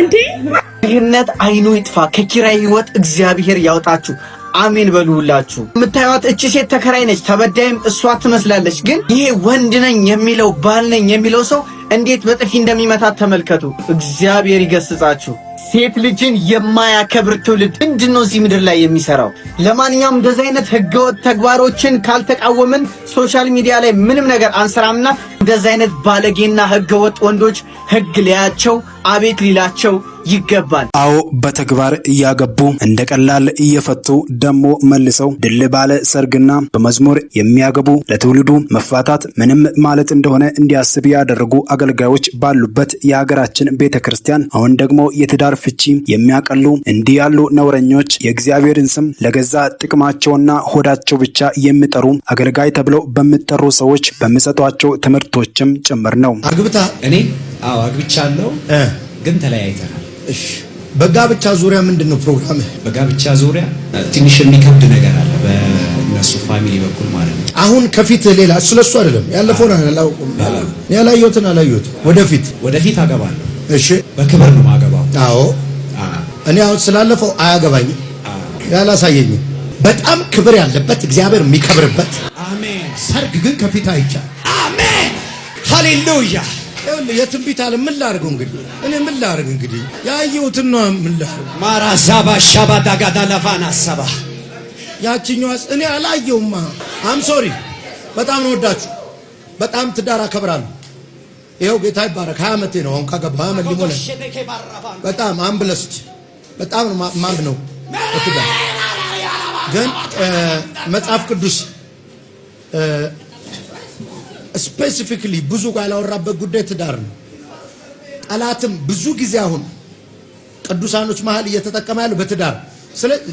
እንዴ ይህነት አይኑ ይጥፋ ከኪራይ ህይወት እግዚአብሔር ያውጣችሁ አሜን በሉላችሁ። የምታዩት እቺ ሴት ተከራይ ነች ተበዳይም እሷ ትመስላለች ግን ይሄ ወንድ ነኝ የሚለው ባል ነኝ የሚለው ሰው እንዴት በጥፊ እንደሚመታት ተመልከቱ እግዚአብሔር ይገስጻችሁ ሴት ልጅን የማያከብር ትውልድ ምንድነው እዚህ ምድር ላይ የሚሰራው ለማንኛውም እንደዚህ አይነት ህገወጥ ተግባሮችን ካልተቃወምን ሶሻል ሚዲያ ላይ ምንም ነገር አንሰራምና እንደዚህ አይነት ባለጌና ህገወጥ ወንዶች ህግ ሊያቸው አቤት ሊላቸው ይገባል አዎ በተግባር ያገቡ እንደቀላል እየፈቱ ደሞ መልሰው ድል ባለ ሰርግና በመዝሙር የሚያገቡ ለትውልዱ መፋታት ምንም ማለት እንደሆነ እንዲያስብ ያደረጉ አገልጋዮች ባሉበት የሀገራችን ቤተክርስቲያን አሁን ደግሞ የትዳር ፍቺ የሚያቀሉ እንዲህ ያሉ ነውረኞች የእግዚአብሔርን ስም ለገዛ ጥቅማቸውና ሆዳቸው ብቻ የሚጠሩ አገልጋይ ተብለው በሚጠሩ ሰዎች በሚሰጧቸው ትምህርቶችም ጭምር ነው አግብታ እኔ አዎ አግብቻለሁ ግን ተለያይተናል እሺ በጋብቻ ዙሪያ ምንድነው ፕሮግራም በጋብቻ ዙሪያ ትንሽ የሚከብድ ነገር አለ በእነሱ ፋሚሊ በኩል ማለት ነው አሁን ከፊት ሌላ ስለሱ አይደለም ያለፈውን አላውቅም ያላየሁትን አላየሁት ወደፊት አገባለሁ እሺ በክብር ነው ማገባው አዎ እኔ አሁን ስላለፈው አያገባኝ ያላሳየኝ በጣም ክብር ያለበት እግዚአብሔር የሚከብርበት አሜን ሰርግ ግን ከፊት አይቻል አሜን ሃሌሉያ የትንቢት አለ ምን ላርገው እንግዲህ እኔ ምን ላርግ እንግዲህ ያየሁትን ነው ምን ላርግ ማራዛባ ሻባዳጋዳ ለፋና ሰባ ያቺኛዋስ እኔ አላየውማ አም ሶሪ በጣም ነው ወዳችሁ በጣም ትዳር አከብራለሁ ይሄው ጌታ ይባረክ 20 ዓመቴ ነው አሁን ካገባ አመት ሊሞላ በጣም አምብለስት በጣም ማም ነው ትዳር ግን መጽሐፍ ቅዱስ ስፔሲፊካሊ ብዙ ያላወራበት ጉዳይ ትዳር ነው ጠላትም ብዙ ጊዜ አሁን ቅዱሳኖች መሃል እየተጠቀመ ያለው በትዳር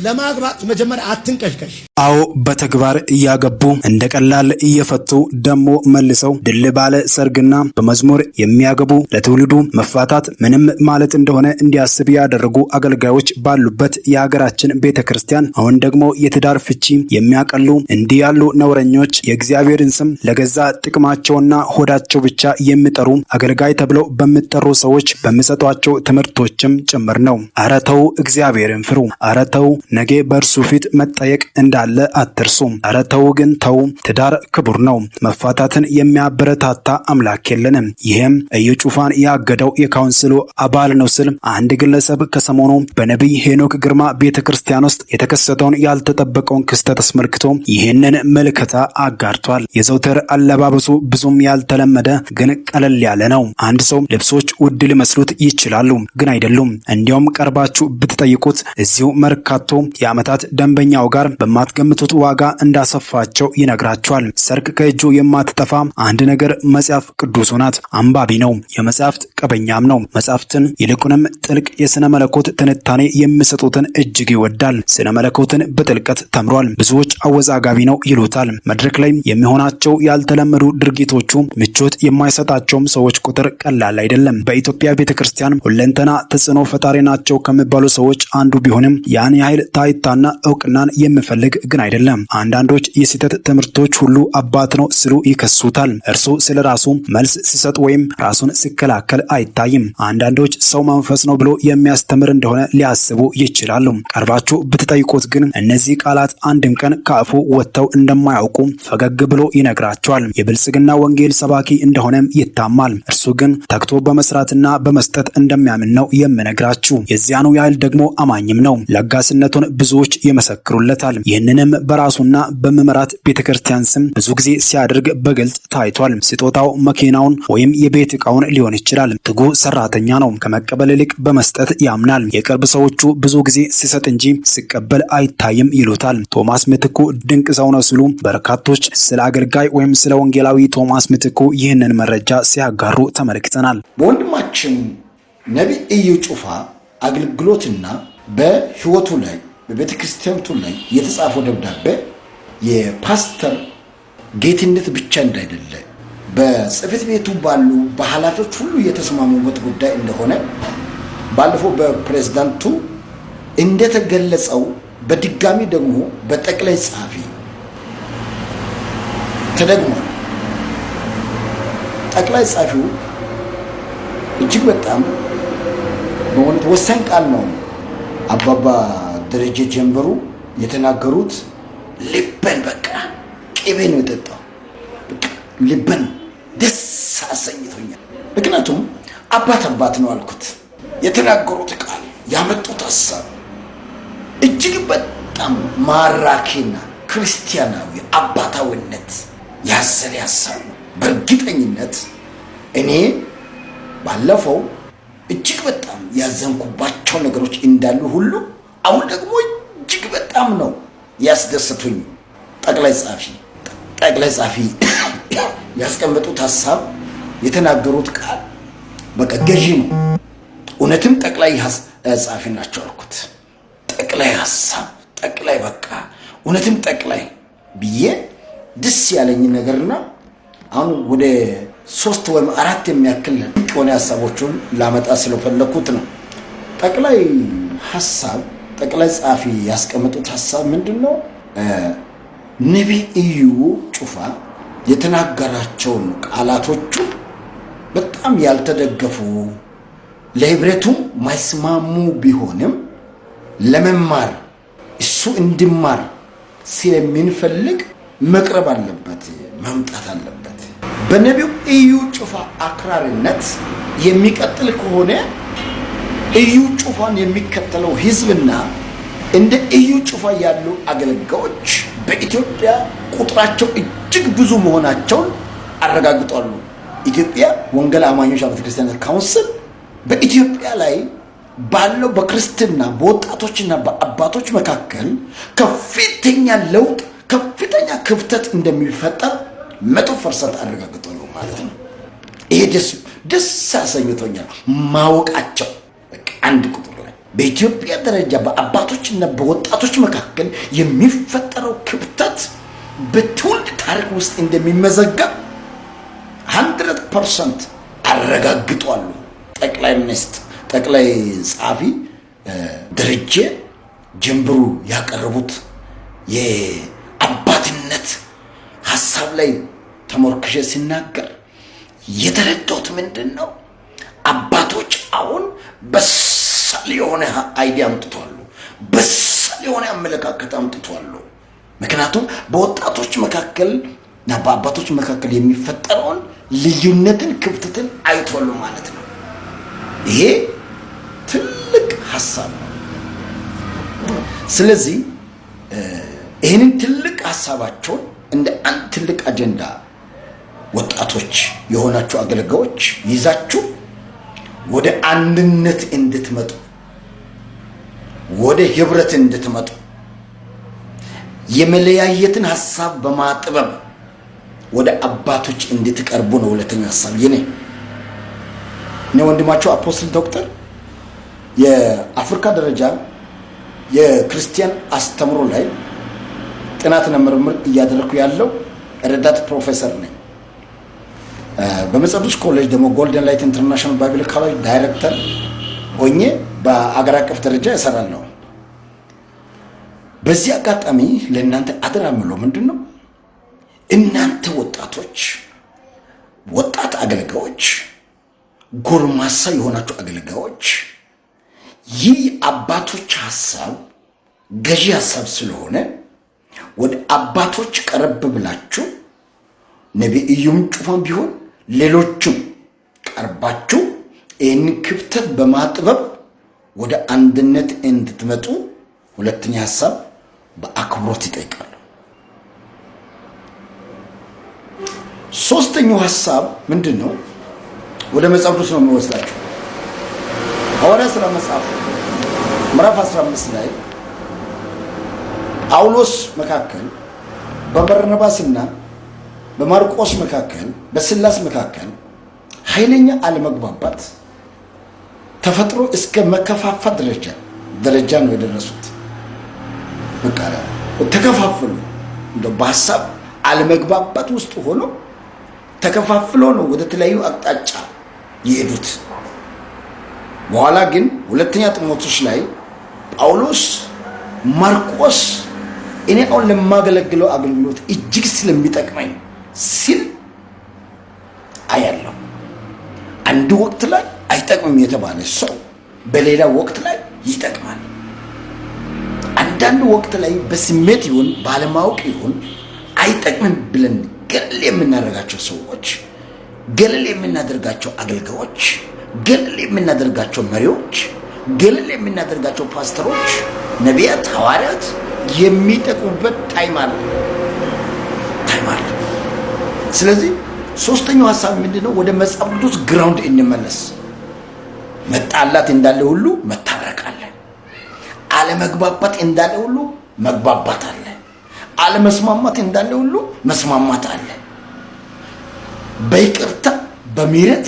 ለማግባት መጀመሪያ አትንቀሽቀሽ አዎ በተግባር ያገቡ እንደቀላል እየፈቱ ደሞ መልሰው ድል ባለ ሰርግና በመዝሙር የሚያገቡ ለትውልዱ መፋታት ምንም ማለት እንደሆነ እንዲያስብ ያደረጉ አገልጋዮች ባሉበት የሀገራችን ቤተክርስቲያን አሁን ደግሞ የትዳር ፍቺ የሚያቀሉ እንዲህ ያሉ ነውረኞች የእግዚአብሔርን ስም ለገዛ ጥቅማቸውና ሆዳቸው ብቻ የሚጠሩ አገልጋይ ተብለው በሚጠሩ ሰዎች በሚሰጧቸው ትምህርቶችም ጭምር ነው አረተው እግዚአብሔርን ፍሩ አረተው ነገ በእርሱ ፊት መጠየቅ እንዳለ አትርሱ አረተው ግን ተው ትዳር ክቡር ነው መፋታትን የሚያበረታታ አምላክ የለንም ይሄም እየጩፋን ያገደው የካውንስሉ አባል ነው ስል አንድ ግለሰብ ከሰሞኑ በነብይ ሄኖክ ግርማ ቤተክርስቲያን ውስጥ የተከሰተውን ያልተጠበቀውን ክስተት አስመልክቶ ይሄንን መልከታ አጋርቷል የዘውተር አለባበሱ ብዙም ያልተለመደ ግን ቀለል ያለ ነው አንድ ሰው ልብሶች ውድ ሊመስሉት ይችላሉ ግን አይደሉም እንዲያውም ቀርባችሁ ብትጠይቁት እዚሁ መርካቶ የዓመታት ደንበኛው ጋር በማትገምቱት ዋጋ እንዳሰፋቸው ይነግራቸዋል ሰርክ ከእጁ የማትጠፋ አንድ ነገር መጽሐፍ ቅዱስ ናት አንባቢ ነው የመጽሐፍት ቀበኛም ነው መጽሐፍትን ይልቁንም ጥልቅ የሥነ መለኮት ትንታኔ የሚሰጡትን እጅግ ይወዳል ስነ መለኮትን በጥልቀት ተምሯል ብዙዎች አወዛጋቢ ነው ይሉታል መድረክ ላይ የሚሆናቸው ያልተለመዱ ድርጊቶቹ ምቾት የማይሰጣቸውም ሰዎች ቁጥር ቀላል አይደለም በኢትዮጵያ ቤተክርስቲያን ሁለንተና ተጽዕኖ ፈጣሪ ናቸው ከሚባሉ ሰዎች አንዱ ቢሆንም ያን ያህል ታይታና ዕውቅናን የሚፈልግ ግን አይደለም አንዳንዶች የሲተት ትምህርቶች ሁሉ አባት ነው ሲሉ ይከሱታል እርሱ ስለራሱ መልስ ሲሰጥ ወይም ራሱን ሲከላከል አይታይም አንዳንዶች ሰው መንፈስ ነው ብሎ የሚያስተምር እንደሆነ ሊያስቡ ይችላሉ ቀርባችሁ ብትጠይቁት ግን እነዚህ ቃላት አንድም ቀን ካፉ ወጥተው እንደማያውቁ ፈገግ ብሎ ይነግራቸዋል የብልጽግና ወንጌል ሰባኪ እንደሆነም ይታማል እርሱ ግን ተግቶ በመስራትና በመስጠት እንደሚያምን ነው የሚነግራችሁ የዚያኑ ያህል ደግሞ አማኝም ነው ለጋስነቱን ብዙዎች ይመሰክሩለታል ይህንንም በራሱና በመመራት ቤተክርስቲያን ስም ብዙ ጊዜ ሲያደርግ በግልጽ ታይቷል ስጦታው መኪናውን ወይም የቤት ዕቃውን ሊሆን ይችላል ትጉ ሰራተኛ ነው ከመቀበል ይልቅ በመስጠት ያምናል የቅርብ ሰዎቹ ብዙ ጊዜ ሲሰጥ እንጂ ሲቀበል አይታይም ይሉታል ቶማስ ምትኩ ድንቅ ሰው ነው ሲሉ በርካቶች ስለ አገልጋይ ወይም ስለ ወንጌላዊ ቶማስ ምትኩ ይህንን መረጃ ሲያጋሩ ተመልክተናል በወንድማችን ነብይ እዩ ጩፋ አገልግሎትና በህይወቱ ላይ በቤተክርስቲያኑ ላይ የተጻፈው ደብዳቤ የፓስተር ጌትነት ብቻ እንዳይደለ በጽፈት ቤቱ ባሉ በኃላፊዎች ሁሉ የተስማሙበት ጉዳይ እንደሆነ ባለፈው በፕሬዝዳንቱ እንደተገለጸው በድጋሚ ደግሞ በጠቅላይ ጻፊ ተደግሟል ጠቅላይ ጻፊው እጅግ በጣም በእውነት ወሳኝ ቃል ነው። አባባ ደረጀ ጀንበሩ የተናገሩት ልበን በቃ ቅቤ ነው የጠጣው። ልበን ደስ አሰኝቶኛል። ምክንያቱም አባት ነው አልኩት። የተናገሩት ቃል ያመጡት ሀሳብ እጅግ በጣም ማራኪና ክርስቲያናዊ አባታዊነት ያዘለ ሀሳብ ነው። በእርግጠኝነት እኔ ባለፈው እጅግ በጣም ያዘንኩባቸው ነገሮች እንዳሉ ሁሉ አሁን ደግሞ እጅግ በጣም ነው ያስደሰቱኝ። ጠቅላይ ጻፊ ያስቀመጡት ሀሳብ የተናገሩት ቃል በቃ ገዢ ነው። እውነትም ጠቅላይ ጻፊ ናቸው አልኩት። ጠቅላይ ሀሳብ ጠቅላይ በቃ እውነትም ጠቅላይ ብዬ ደስ ያለኝ ነገርና አሁን ወደ 3 ወይም 4 የሚያክል የሆነ ሀሳቦችን ላመጣ ስለፈለኩት ነው። ጠቅላይ ጻፊ ያስቀመጡት ሀሳብ ምንድነው? ነቢይ ኢዩ ጩፋ የተናገራቸውን ቃላቶቹ በጣም ያልተደገፉ ለህብረቱም ማይስማሙ ቢሆንም ለመማር እሱ እንዲማር ስለሚንፈልግ መቅረብ አለበት፣ መምጣት አለበት። በነቢዩ ኢዩ ጩፋ አክራሪነት የሚቀጥል ከሆነ ኢዩ ጩፋን የሚከተለው ህዝብና እንደ ኢዩ ጩፋ ያሉ አገልጋዮች በኢትዮጵያ ቁጥራቸው እጅግ ብዙ መሆናቸውን አረጋግጧሉ። ኢትዮጵያ ወንጌል አማኞች ቤተክርስቲያን ካውንስል በኢትዮጵያ ላይ ባለው በክርስትና በወጣቶችና በአባቶች መካከል ከፍተኛ ለውጥ ከፍተኛ ክፍተት እንደሚፈጠር 100% አረጋግጧሉ ማለት ነው። ይሄ ደስ አሰኝቶኛል ማወቃቸው። አንድ ቁጥር ላይ በኢትዮጵያ ደረጃ በአባቶችና በወጣቶች መካከል የሚፈጠረው ክፍተት በትውልድ ታሪክ ውስጥ እንደሚመዘገብ 100% አረጋግጧሉ። ጠቅላይ ጻፊ ደረጀ ጀንበሩ ያቀረቡት የአባትነት ሀሳብ ላይ ተሞርክሼ ሲናገር የተረዳሁት ምንድነው? አባቶች አሁን በሳል የሆነ አይዲያ አምጥቷሉ፣ በሳል የሆነ አመለካከት አምጥቷሉ። ምክንያቱም በወጣቶች መካከል እና በአባቶች መካከል የሚፈጠረውን ልዩነትን ክፍተትን አይቷሉ ማለት ነው። ይሄ ትልቅ ሀሳብ ነው። ስለዚህ ይህንን ትልቅ ሀሳባቸውን እንደ አንድ ትልቅ አጀንዳ ወጣቶች የሆናችሁ አገልጋዮች ይዛችሁ ወደ አንድነት እንድትመጡ፣ ወደ ህብረት እንድትመጡ፣ የመለያየትን ሀሳብ በማጥበብ ወደ አባቶች እንድትቀርቡ ነው ሁለተኛው ሀሳብ የኔ ወንድማቸው አፖስትል ዶክተር የአፍሪካ ደረጃ የክርስቲያን አስተምሮ ላይ ጥናትና ምርምር እያደረኩ ያለው ረዳት ፕሮፌሰር ነኝ። በመጽሐፍ ቅዱስ ኮሌጅ ደግሞ ጎልደን ላይት ኢንተርናሽናል ባይብል ኮሌጅ ዳይሬክተር ሆኜ በአገር አቀፍ ደረጃ እሰራለሁ። በዚህ አጋጣሚ ለእናንተ አደራ የምለው ምንድነው? እናንተ ወጣቶች፣ ወጣት አገልጋዮች፣ ጎልማሳ የሆናችሁ አገልጋዮች ይህ አባቶች ሐሳብ ገዢ ሐሳብ ስለሆነ ወደ አባቶች ቀረብ ብላችሁ ነቢይ ኢዩም ጩፋም ቢሆን ሌሎችም ቀርባችሁ ይህን ክፍተት በማጥበብ ወደ አንድነት እንድትመጡ ሁለተኛ ሐሳብ በአክብሮት ይጠይቃሉ። ሶስተኛው ሐሳብ ምንድነው? ወደ መጽሐፍ ቅዱስ ነው የሚወስዳችሁ። ሐዋርያት ሥራ መጽሐፍ ምዕራፍ 15 ላይ ጳውሎስ መካከል በበርናባስና በማርቆስ መካከል በስላስ መካከል ኃይለኛ አለመግባባት ተፈጥሮ እስከ መከፋፋት ደረጃ ነው የደረሱት። በቃ ተከፋፈሉ። እንደው በሐሳብ አለመግባባት ውስጥ ሆኖ ተከፋፍሎ ነው ወደ ተለያዩ አቅጣጫ የሄዱት። በኋላ ግን ሁለተኛ ጢሞቴዎስ ላይ ጳውሎስ ማርቆስ እኔ አሁን ለማገለግለው አገልግሎት እጅግ ስለሚጠቅመኝ ሲል አያለሁ። አንድ ወቅት ላይ አይጠቅምም የተባለ ሰው በሌላ ወቅት ላይ ይጠቅማል። አንዳንድ ወቅት ላይ በስሜት ይሁን ባለማወቅ ይሁን አይጠቅምም ብለን ገለል የምናደርጋቸው ሰዎች፣ ገለል የምናደርጋቸው አገልጋዮች፣ ገለል የምናደርጋቸው መሪዎች፣ ገለል የምናደርጋቸው ፓስተሮች፣ ነቢያት፣ ሐዋርያት የሚጠቅሙበት ታይም አለ። ስለዚህ ሶስተኛው ሐሳብ ምንድነው? ወደ መጽሐፍ ቅዱስ ግራውንድ እንመለስ። መጣላት እንዳለ ሁሉ መታረቅ አለ። አለመግባባት እንዳለ ሁሉ መግባባት አለ። አለመስማማት እንዳለ ሁሉ መስማማት አለ። በይቅርታ በምህረት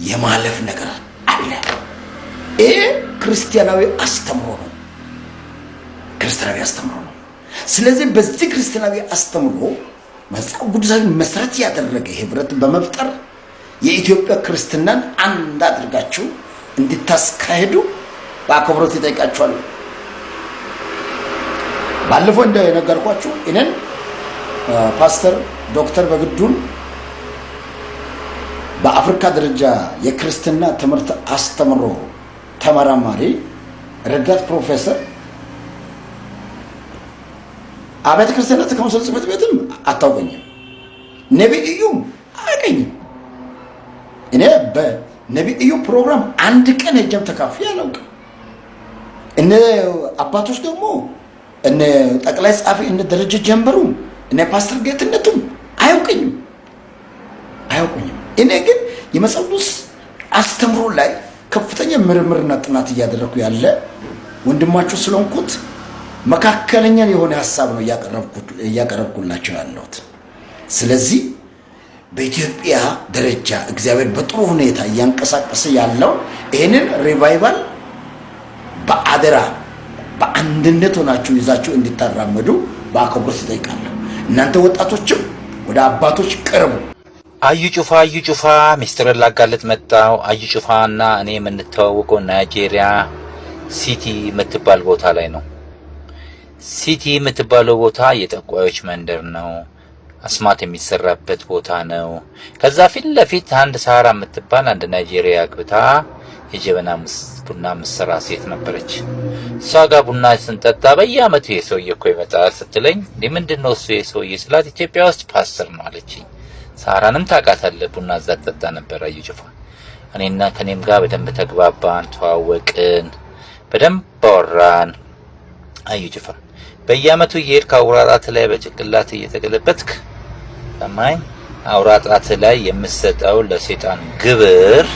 የማለፍ ነገር አለ። ይሄ ክርስቲያናዊ አስተምሮ ነው። ክርስቲያናዊ አስተምሮ ነው። ስለዚህ በዚህ ክርስቲያናዊ አስተምሮ መጽሐፍ ቅዱሳዊ መሰረት ያደረገ ህብረት በመፍጠር የኢትዮጵያ ክርስትናን አንድ አድርጋችሁ እንድታስካሄዱ በአክብሮት ይጠይቃችኋለሁ። ባለፈው እንደነገርኳችሁ እኔን ፓስተር ዶክተር በግዱን በአፍሪካ ደረጃ የክርስትና ትምህርት አስተምሮ ተመራማሪ ረዳት ፕሮፌሰር አብያተ ክርስቲያናት ካውንስል ጽሕፈት ቤትም አታውቀኝም። ነቢይ ኢዩም አያውቀኝም። እኔ በነቢይ ኢዩ ፕሮግራም አንድ ቀን ሄጄም ተካፍዬ አላውቅም። እነ አባቶች ደግሞ እነ ጠቅላይ ጻፊ እነ ደረጀ ጀንበሩ እነ ፓስተር ጌትነቱም አያውቀኝም። እኔ ግን የመጽሐፍ ቅዱስ አስተምሮ ላይ ከፍተኛ ምርምርና ጥናት እያደረኩ ያለ ወንድማችሁ ስለሆንኩት መካከለኛ የሆነ ሐሳብ ነው እያቀረብኩላችሁ ያለሁት። ስለዚህ በኢትዮጵያ ደረጃ እግዚአብሔር በጥሩ ሁኔታ እያንቀሳቀሰ ያለው ይሄንን ሪቫይቫል በአደራ በአንድነት ሆናችሁ ይዛችሁ እንድታራመዱ በአክብሮት እጠይቃለሁ። እናንተ ወጣቶችም ወደ አባቶች ቅርቡ። አዩ ጩፋ ሚስጥርን ላጋለጥ መጣው። አዩ ጩፋና እኔ የምንተዋወቀው ናይጄሪያ ሲቲ የምትባል ቦታ ላይ ነው። ሲቲ የምትባለው ቦታ የጠቋዮች መንደር ነው። አስማት የሚሰራበት ቦታ ነው። ከዛ ፊት ለፊት አንድ ሳራ የምትባል አንድ ናይጄሪያ አግብታ የጀበና ቡና ምሰራ ሴት ነበረች። እሷ ጋር ቡና ስንጠጣ በየአመቱ የሰውዬ እኮ ይመጣል ስትለኝ ምንድነው እሱ የሰውዬ ስላት ኢትዮጵያ ውስጥ ፓስተር ነው አለችኝ። ሳራንም ታውቃታለህ፣ ቡና እዛ ጠጣ ነበር አዩ ጩፋ። እኔና ከኔም ጋር በደንብ ተግባባን፣ ተዋወቅን፣ በደንብ አወራን። አዩ ጩፋ በየአመቱ እየሄድክ አውራጣት ላይ በጭቅላት እየተገለበጥክ ሰማይ አውራጣት ላይ የምትሰጠው ለሰይጣን ግብር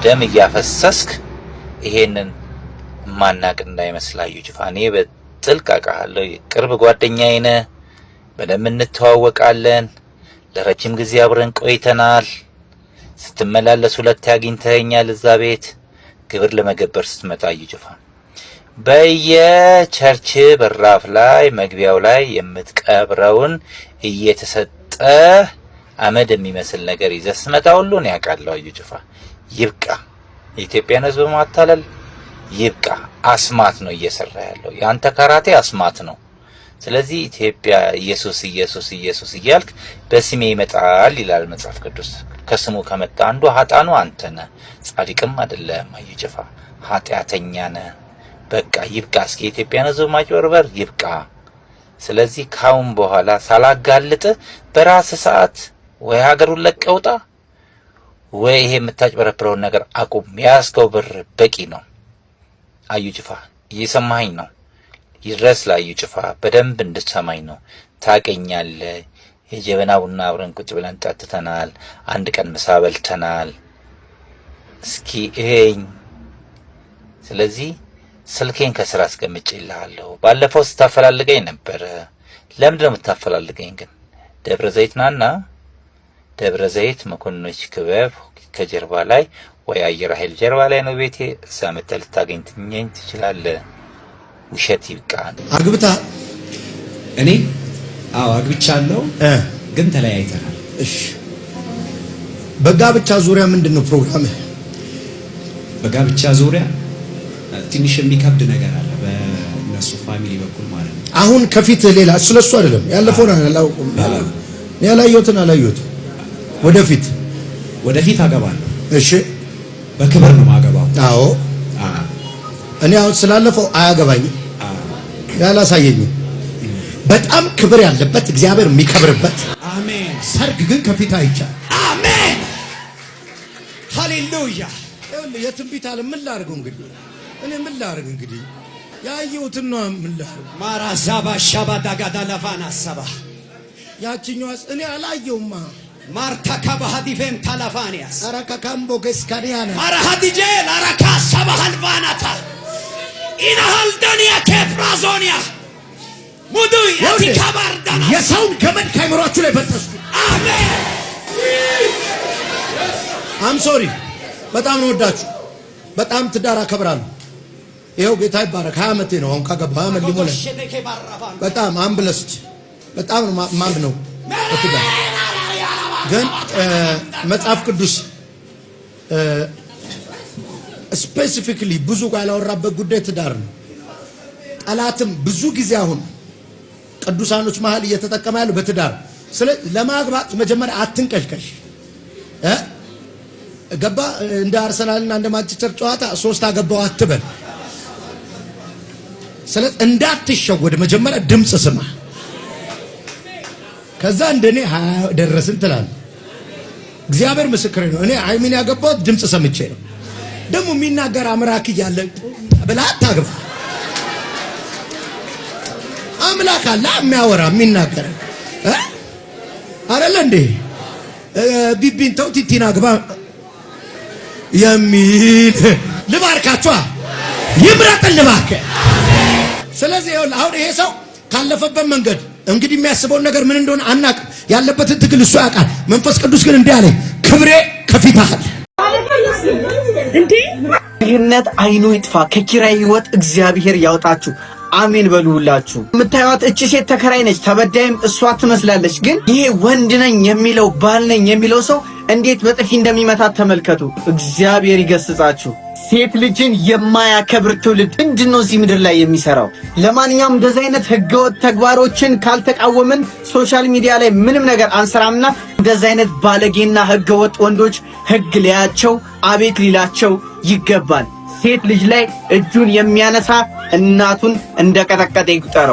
ደም እያፈሰስክ ይሄንን ማናቅ እንዳይመስል አዩ ጩፋ። እኔ በጥልቅ አውቃለሁ፣ ቅርብ ጓደኛዬ ነህ፣ በደንብ እንተዋወቃለን፣ ለረጅም ጊዜ አብረን ቆይተናል። ስትመላለስ ሁለት አግኝተኸኛል እዛ ቤት ግብር ለመገበር ስትመጣ አዩ ጩፋ። በየቸርች በራፍ ላይ መግቢያው ላይ የምትቀብረውን እየተሰጠ አመድ የሚመስል ነገር ይዘህ ስትመጣ ሁሉን ያውቃለሁ አዩ ጩፋ። ይብቃ፣ የኢትዮጵያን ሕዝብ ማታለል ይብቃ። አስማት ነው እየሰራ ያለው፣ ያንተ ካራቴ አስማት ነው። ስለዚህ ኢትዮጵያ ኢየሱስ እያልክ በስሜ ይመጣል ይላል መጽሐፍ ቅዱስ። ከስሙ ከመጣ አንዱ ኃጣኑ አንተ ነህ፣ ጻድቅም አይደለም አዩ ጩፋ፣ ኃጢአተኛ ነህ። በቃ ይብቃ። እስኪ የኢትዮጵያን ሕዝብ ማጭበርበር ይብቃ። ስለዚህ ካሁን በኋላ ሳላጋልጥ በራስ ሰዓት ወይ ሀገሩን ለቀውጣ ወይ ይሄ የምታጭበረብረውን ነገር አቁም። ያስከው ብር በቂ ነው አዩ ጩፋ፣ እየሰማኸኝ ነው? ይድረስ ለአዩ ጩፋ፣ በደንብ እንድትሰማኝ ነው። ታገኛለህ። የጀበና ቡና አብረን ቁጭ ብለን ጠጥተናል። አንድ ቀን ምሳ በልተናል። እስኪ እሄኝ። ስለዚህ ስልኬን ከስራ አስቀምጬልሃለሁ። ባለፈው ስታፈላልገኝ ነበር። ለምንድን ነው የምታፈላልገኝ ግን? ደብረ ዘይት ናና፣ ደብረ ዘይት መኮንኖች ክበብ ከጀርባ ላይ ወይ አየር ኃይል ጀርባ ላይ ነው ቤቴ። እዛ መተህ ልታገኘኝ ትችላለህ። ውሸት ይብቃ። አግብታ እኔ አግብቻለሁ፣ ግን ተለያይተናል። እሺ፣ በጋብቻ ዙሪያ ምንድነው ፕሮግራምህ? በጋብቻ ዙሪያ ትንሽ የሚከብድ ነገር አለ በእነሱ ፋሚሊ በኩል ማለት ነው። አሁን ከፊት ሌላ ስለሱ አይደለም ያለፈውን አላውቅም፣ ያላየሁትን አላየሁትም። ወደፊት አገባለሁ። እሺ፣ በክብር ነው ማገባው። አዎ እኔ አሁን ስላለፈው አያገባኝም፣ ያላሳየኝም። በጣም ክብር ያለበት እግዚአብሔር የሚከብርበት አሜን። ሰርግ ግን ከፊት አይቻል። አሜን ሃሌሉያ። የትንቢት አለ ምን ላድርገው እንግዲህ እኔ ምን ላድርግ እንግዲህ ያየሁትን ነው ምን ላድርግ። ማራዛባ ሻባዳጋዳ ለፋና ሰባ ያቺኛዋስ እኔ አላየውማ ማርታ ካባሃዲቬም ታላፋኒያስ አራካ ካምቦ ገስካዲያና ማራሃዲጄ ላራካ ሰባሃልቫናታ ኢናሃልዳኒያ ከፕራዞኒያ ሙዱ ያቲካባርዳና የሰውን ገመድ ከአይምሯችሁ ላይ በጠስኩ። አሜን። አም ሶሪ በጣም ነው ወዳችሁ፣ በጣም ትዳር አከብራለሁ። ይኸው ጌታ ይባረክ 20 ዓመቴ ነው አሁን ካገባሁ 20 ዓመት ሊሞላ። በጣም አምብለስት በጣም ነው ማም ነው ትዳር። ግን መጽሐፍ ቅዱስ ስፔሲፊክሊ ብዙ ያላወራበት ጉዳይ ትዳር ነው። ጠላትም ብዙ ጊዜ አሁን ቅዱሳኖች መሃል እየተጠቀመ ያለው በትዳር። ስለዚህ ለማግባት መጀመሪያ አትንቀሽቀሽ ገባ እንደ አርሰናልና እንደ ማንቸስተር ጨዋታ 3 አገባው አትበል። ስለዚህ እንዳትሸወድ መጀመሪያ ድምጽ ስማ፣ ከዛ እንደኔ ደረስን ትላለህ። እግዚአብሔር ምስክሬ ነው። እኔ አይሚን ያገባው ድምጽ ሰምቼ ነው። ደግሞ የሚናገር አምላክ እያለ ብላ አታግባ። አምላክ አለ የሚያወራ የሚናገር አይደለ እንዴ? ቢቢን ተው ቲቲና ግባ የሚል ልባርካችሁ ይምረጥን ልባርክ። ስለዚህ አሁን ይሄ ሰው ካለፈበት መንገድ እንግዲህ የሚያስበውን ነገር ምን እንደሆነ አናውቅም። ያለበትን ትግል እሱ ያውቃል። መንፈስ ቅዱስ ግን እንዲህ አለኝ፣ ክብሬ ከፊትህ አለ። ድህነት አይኑ ይጥፋ፣ ከኪራይ ህይወት እግዚአብሔር ያውጣችሁ። አሜን በሉላችሁ። የምታዩት እቺ ሴት ተከራይ ነች፣ ተበዳይም እሷ ትመስላለች። ግን ይሄ ወንድ ነኝ የሚለው ባል ነኝ የሚለው ሰው እንዴት በጥፊ እንደሚመታት ተመልከቱ። እግዚአብሔር ይገስጻችሁ። ሴት ልጅን የማያከብር ትውልድ ምንድነው እዚህ ምድር ላይ የሚሰራው? ለማንኛውም እንደዚህ አይነት ህገወጥ ተግባሮችን ካልተቃወምን ሶሻል ሚዲያ ላይ ምንም ነገር አንሰራምና እንደዚህ አይነት ባለጌና ህገወጥ ወንዶች ህግ ሊያቸው አቤት ሊላቸው ይገባል። ሴት ልጅ ላይ እጁን የሚያነሳ እናቱን እንደቀጠቀጠ ይቁጠረው።